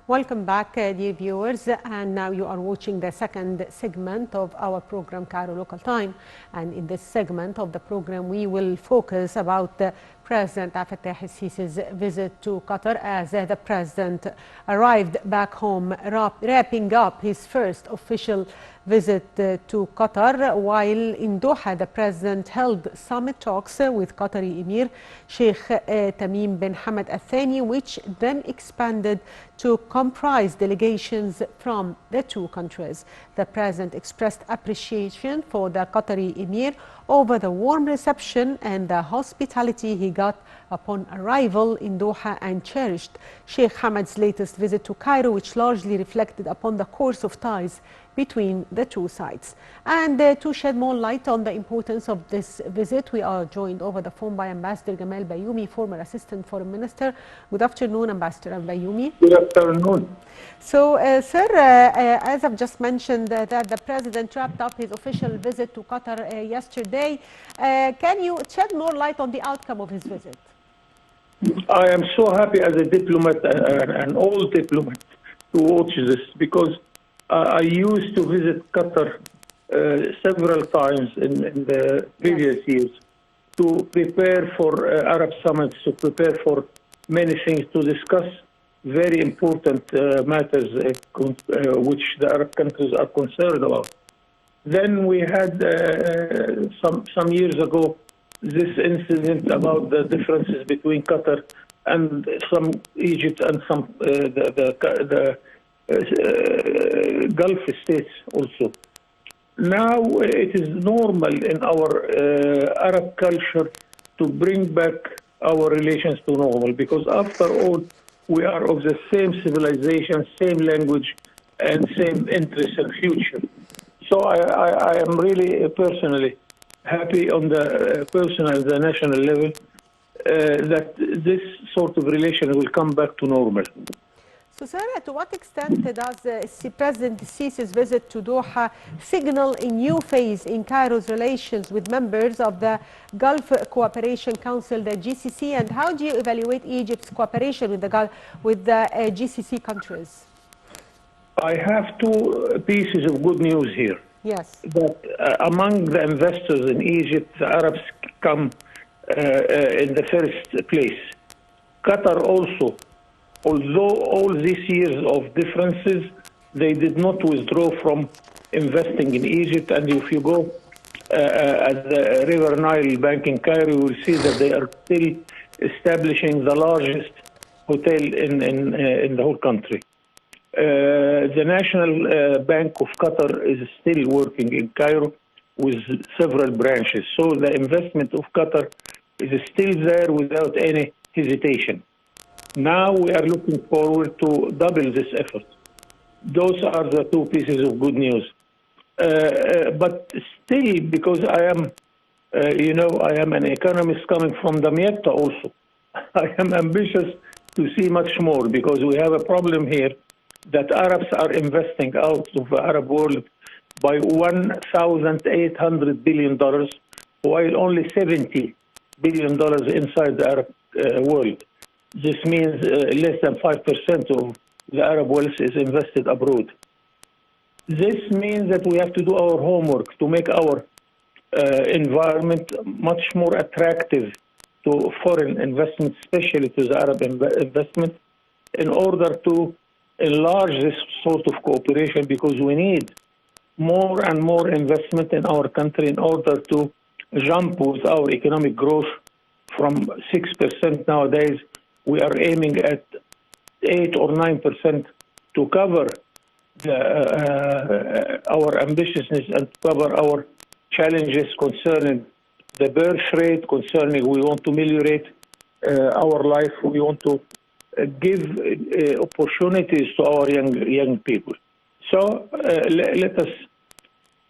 Welcome back, dear viewers. And now you are watching the second segment of our program, Cairo Local Time. And in this segment of the program, we will focus about President Abdel Fattah el-Sisi's visit to Qatar as the president arrived back home, wrapping up his first official visit to Qatar. While in Doha, the president held summit talks with Qatari Emir Sheikh Tamim bin Hamad Al Thani, which then expanded to comprise delegations from the two countries. The president expressed appreciation for the Qatari Emir over the warm reception and the hospitality he got upon arrival in Doha, and cherished Sheikh Hamad's latest visit to Cairo, which largely reflected upon the course of ties between the two sides. And to shed more light on the importance of this visit, we are joined over the phone by Ambassador Gamal Bayoumi, former Assistant Foreign Minister. Good afternoon, Ambassador Bayoumi. Good afternoon. So, sir, as I've just mentioned, that the President wrapped up his official visit to Qatar yesterday. Can you shed more light on the outcome of his visit? I am so happy as a diplomat, an old diplomat, to watch this, because I used to visit Qatar several times in the previous years to prepare for Arab summits, to prepare for many things, to discuss very important matters which the Arab countries are concerned about. Then we had some years ago this incident about the differences between Qatar and some Egypt and some the Gulf states also. Now it is normal in our Arab culture to bring back our relations to normal, because after all, we are of the same civilization, same language, and same interests and future. So I am really personally happy on the personal, the national level, that this sort of relation will come back to normal. So, sir, to what extent does President Sisi's visit to Doha signal a new phase in Cairo's relations with members of the Gulf Cooperation Council, the GCC, and how do you evaluate Egypt's cooperation with the GCC countries? I have two pieces of good news here. Yes. That among the investors in Egypt, the Arabs come in the first place. Qatar also, although all these years of differences, they did not withdraw from investing in Egypt. And if you go at the River Nile Bank in Cairo, you will see that they are still establishing the largest hotel in the whole country. The National Bank of Qatar is still working in Cairo with several branches. So the investment of Qatar is still there without any hesitation. Now we are looking forward to double this effort. Those are the two pieces of good news. But still, because I am, I am an economist coming from Damietta also, I am ambitious to see much more, because we have a problem here that Arabs are investing out of the Arab world by $1,800 billion, while only $70 billion inside the Arab world. This means less than 5% of the Arab wealth is invested abroad. This means that we have to do our homework to make our environment much more attractive to foreign investment, especially to the Arab investment, in order to enlarge this sort of cooperation, because we need more and more investment in our country in order to jump with our economic growth from 6% nowadays. We are aiming at 8 or 9% to cover our ambitiousness and to cover our challenges concerning the birth rate, concerning we want to ameliorate our life, we want to give opportunities to our young people. So let us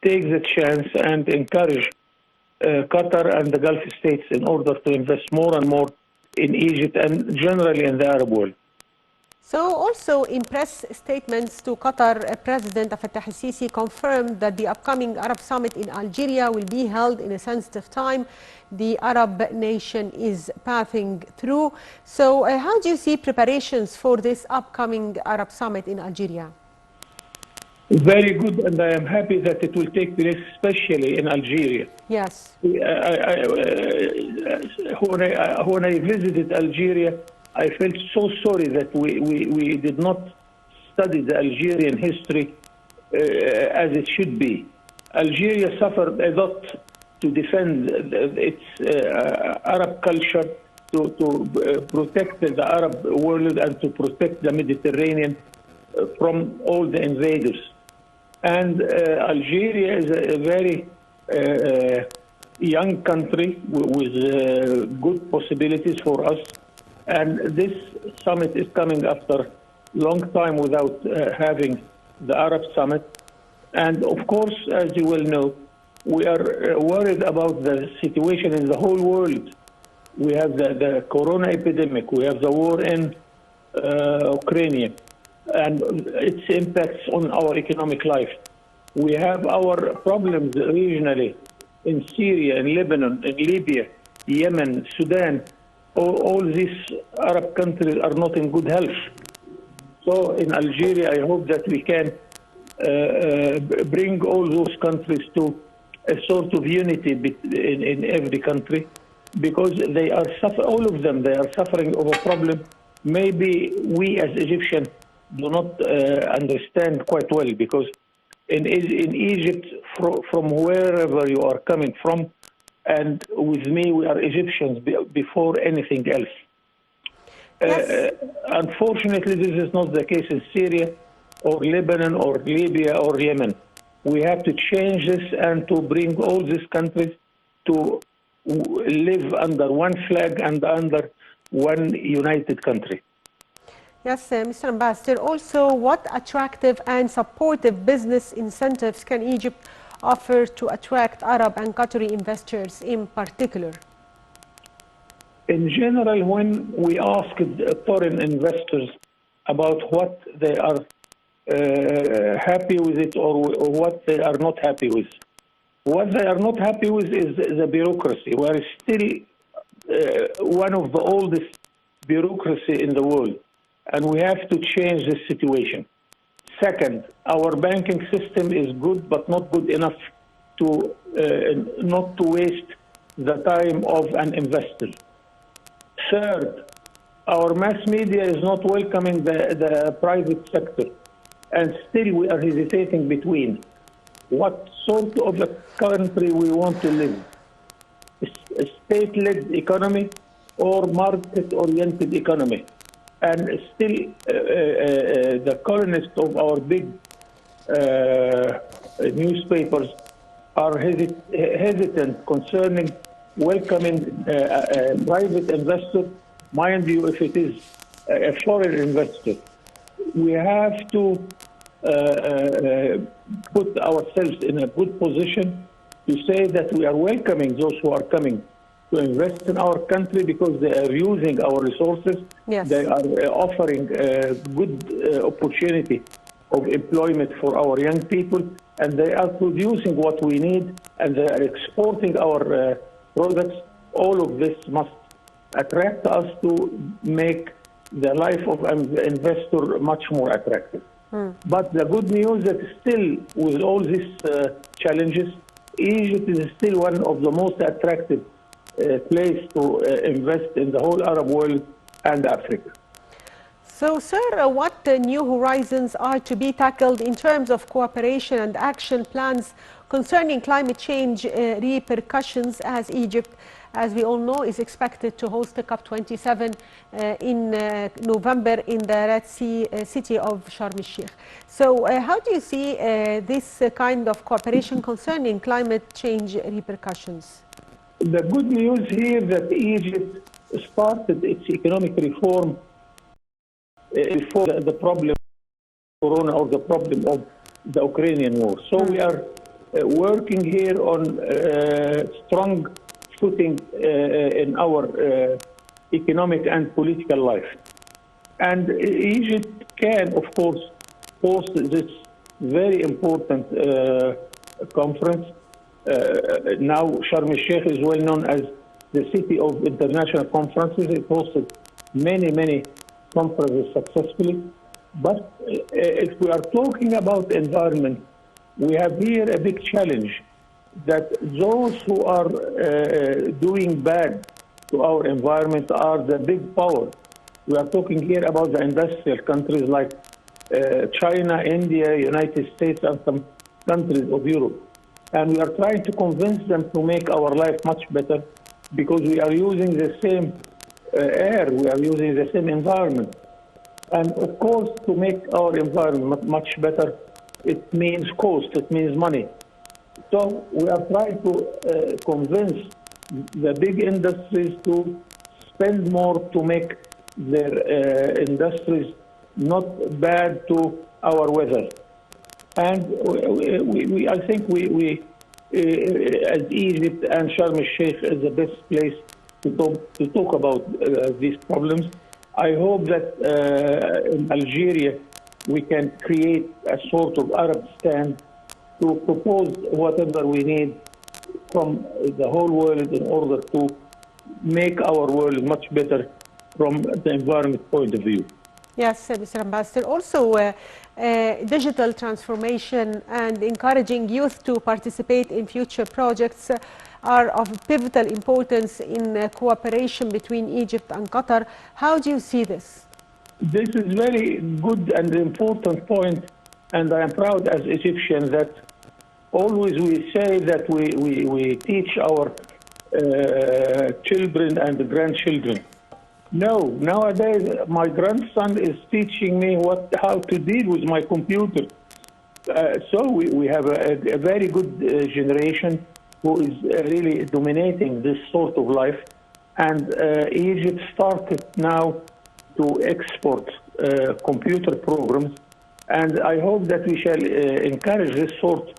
take the chance and encourage Qatar and the Gulf states in order to invest more and more in Egypt and generally in the Arab world. So also in press statements to Qatar, President Fattah al-Sisi confirmed that the upcoming Arab Summit in Algeria will be held in a sensitive time the Arab nation is passing through. So how do you see preparations for this upcoming Arab Summit in Algeria? Very good, and I am happy that it will take place, especially in Algeria. Yes. When I visited Algeria, I felt so sorry that we did not study the Algerian history as it should be. Algeria suffered a lot to defend its Arab culture, to protect the Arab world and to protect the Mediterranean from all the invaders. And Algeria is a very young country with good possibilities for us. And this summit is coming after a long time without having the Arab summit. And of course, as you well know, we are worried about the situation in the whole world. We have the corona epidemic, we have the war in Ukraine, and its impacts on our economic life. We have our problems regionally in Syria, in Lebanon, in Libya, Yemen, Sudan. All these Arab countries are not in good health. So in Algeria, I hope that we can bring all those countries to a sort of unity in every country, because they are all of them, they are suffering of a problem maybe we as Egyptians do not understand quite well, because in Egypt, from wherever you are coming from, and with me, we are Egyptians before anything else. Yes. Unfortunately, this is not the case in Syria or Lebanon or Libya or Yemen. We have to change this and to bring all these countries to live under one flag and under one united country. Yes, Mr. Ambassador, also what attractive and supportive business incentives can Egypt offer to attract Arab and Qatari investors in particular? In general, when we asked foreign investors about what they are happy with it or what they are not happy with, what they are not happy with is the bureaucracy. We are still one of the oldest bureaucracy in the world, and we have to change this situation. Second, our banking system is good, but not good enough to not to waste the time of an investor. Third, our mass media is not welcoming the private sector, and still we are hesitating between what sort of a country we want to live, a state-led economy or market-oriented economy. And still, the columnists of our big newspapers are hesitant concerning welcoming a private investor, mind you, if it is a foreign investor. We have to put ourselves in a good position to say that we are welcoming those who are coming to invest in our country because they are using our resources. Yes. They are offering a good opportunity of employment for our young people, and they are producing what we need, and they are exporting our products. All of this must attract us to make the life of an investor much more attractive. But the good news that still, with all these challenges, Egypt is still one of the most attractive place to invest in the whole Arab world and Africa. So, sir, what new horizons are to be tackled in terms of cooperation and action plans concerning climate change repercussions, as Egypt, as we all know, is expected to host the COP27 in November in the Red Sea city of Sharm el-Sheikh. So how do you see this kind of cooperation concerning climate change repercussions? The good news here that Egypt started its economic reform before the problem of Corona or the problem of the Ukrainian war. So we are working here on strong footing in our economic and political life. And Egypt can, of course, host this very important conference. Now, Sharm el-Sheikh is well known as the city of international conferences. It hosted many conferences successfully. But if we are talking about environment, we have here a big challenge that those who are doing bad to our environment are the big power. We are talking here about the industrial countries like China, India, United States, and some countries of Europe. And we are trying to convince them to make our life much better because we are using the same air, we are using the same environment. And of course, to make our environment much better, it means cost, it means money. So we are trying to convince the big industries to spend more to make their industries not bad to our weather. And I think as Egypt and Sharm el-Sheikh is the best place to talk about these problems. I hope that in Algeria we can create a sort of Arab stand to propose whatever we need from the whole world in order to make our world much better from the environment point of view. Yes, Mr. Ambassador. Also, digital transformation and encouraging youth to participate in future projects are of pivotal importance in cooperation between Egypt and Qatar. How do you see this? This is very good and important point, and I am proud as Egyptian that always we say that we teach our children and grandchildren. No, nowadays my grandson is teaching me how to deal with my computer. So we have a very good generation who is really dominating this sort of life. And Egypt started now to export computer programs. And I hope that we shall encourage this sort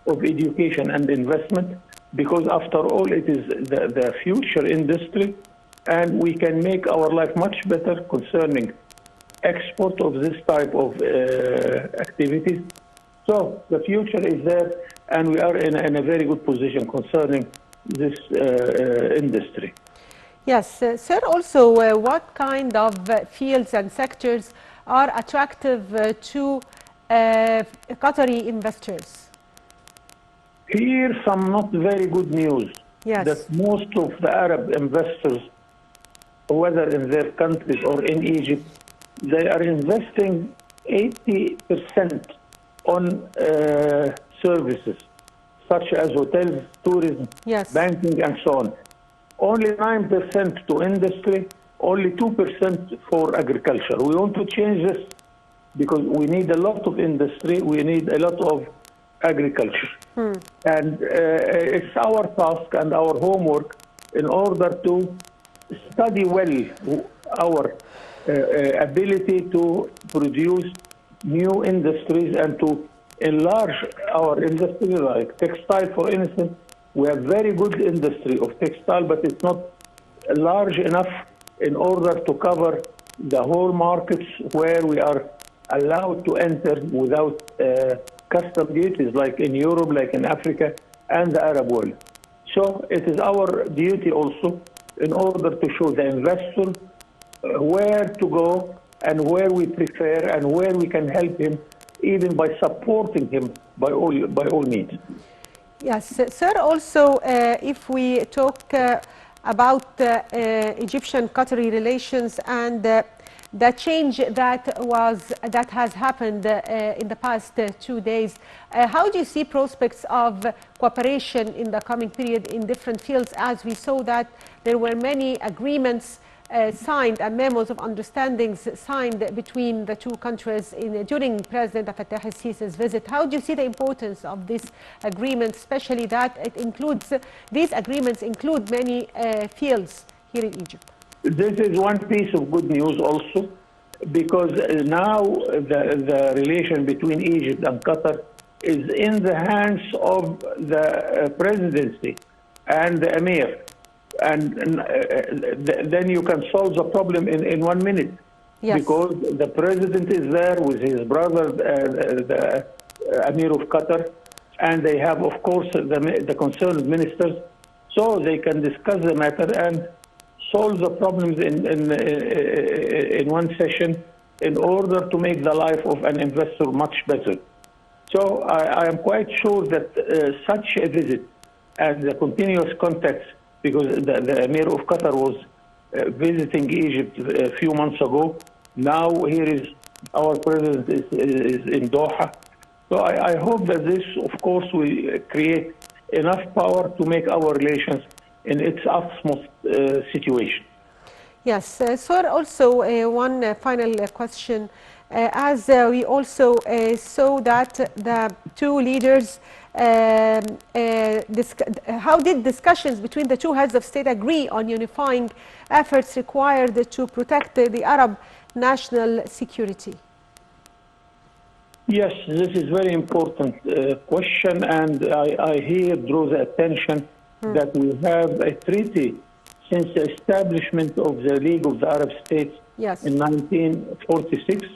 of education and investment, because after all, it is the future industry. And we can make our life much better concerning export of this type of activities. So the future is there, and we are in a very good position concerning this industry. Yes, sir. Also, what kind of fields and sectors are attractive to Qatari investors? Here, some not very good news. Yes. That most of the Arab investors, whether in their countries or in Egypt, they are investing 80% on services, such as hotels, tourism, yes, banking, and so on. Only 9% to industry, only 2% for agriculture. We want to change this because we need a lot of industry, we need a lot of agriculture. And it's our task and our homework in order to study well our ability to produce new industries and to enlarge our industry, like textile, for instance. We have very good industry of textile, but it's not large enough in order to cover the whole markets where we are allowed to enter without custom duties, like in Europe, like in Africa, and the Arab world. So it is our duty also, in order to show the investor where to go and where we prefer and where we can help him, even by supporting him by all means. Yes, sir. Also, if we talk about Egyptian-Qatari relations and the change that has happened in the past 2 days, how do you see prospects of cooperation in the coming period in different fields, as we saw that there were many agreements signed and memos of understandings signed between the two countries during President Fattah al-Sisi's visit? How do you see the importance of this agreement, especially that these agreements include many fields here in Egypt? This is one piece of good news also, because now the relation between Egypt and Qatar is in the hands of the presidency and the emir. And then you can solve the problem in 1 minute. Yes. because the president is there with his brother, the Amir of Qatar, and they have, of course, the concerned ministers, so they can discuss the matter and solve the problems in one session in order to make the life of an investor much better. So I am quite sure that such a visit and the continuous contacts, because the Emir of Qatar was visiting Egypt a few months ago. Now here is our president is in Doha. So I hope that this, of course, will create enough power to make our relations in its utmost situation. Yes, sir, also one final question. As we also saw that the two leaders, how did discussions between the two heads of state agree on unifying efforts required to protect the Arab national security? Yes, this is very important question, and I here draw the attention that we have a treaty since the establishment of the League of the Arab States in 1946,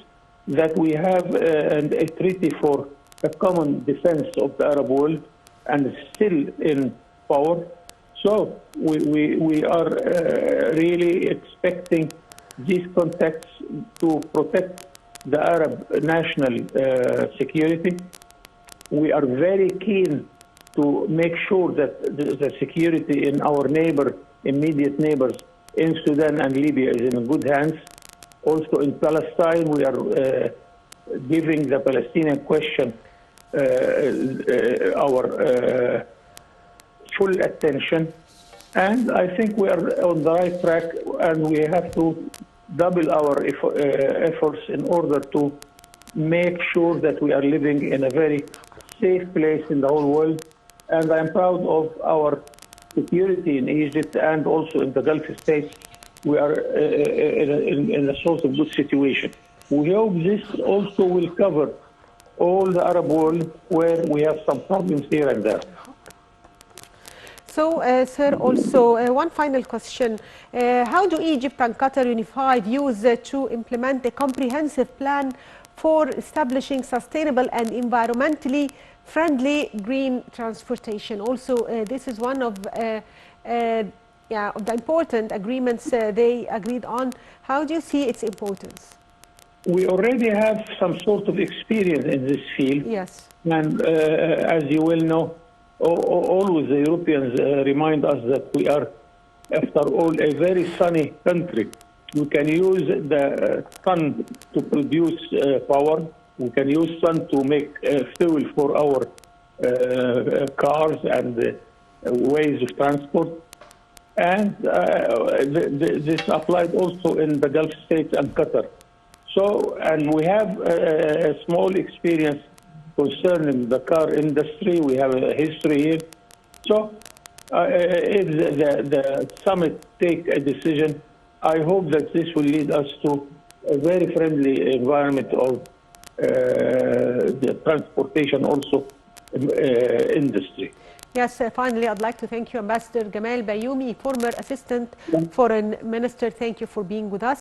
that we have a treaty for a common defense of the Arab world, and it's still in power. So we are really expecting these contacts to protect the Arab national security. We are very keen to make sure that the security in our immediate neighbors in Sudan and Libya is in good hands. Also in Palestine, we are giving the Palestinian question our full attention. And I think we are on the right track, and we have to double our efforts in order to make sure that we are living in a very safe place in the whole world. And I'm proud of our security in Egypt and also in the Gulf states. We are in a sort of good situation. We hope this also will cover all the Arab world where we have some problems here and there. So, sir, also one final question. How do Egypt and Qatar unify views to implement a comprehensive plan for establishing sustainable and environmentally friendly green transportation? Also, this is one of the important agreements they agreed on. How do you see its importance? We already have some sort of experience in this field. Yes. And as you well know, always the Europeans remind us that we are, after all, a very sunny country. We can use the sun to produce power. We can use sun to make fuel for our cars and ways of transport. And this applied also in the Gulf states and Qatar. So, and we have a small experience concerning the car industry. We have a history here. So, if the summit take a decision, I hope that this will lead us to a very friendly environment of the transportation also industry. Yes, finally, I'd like to thank you, Ambassador Gamal Bayoumi, former Assistant Foreign Minister. Thank you for being with us.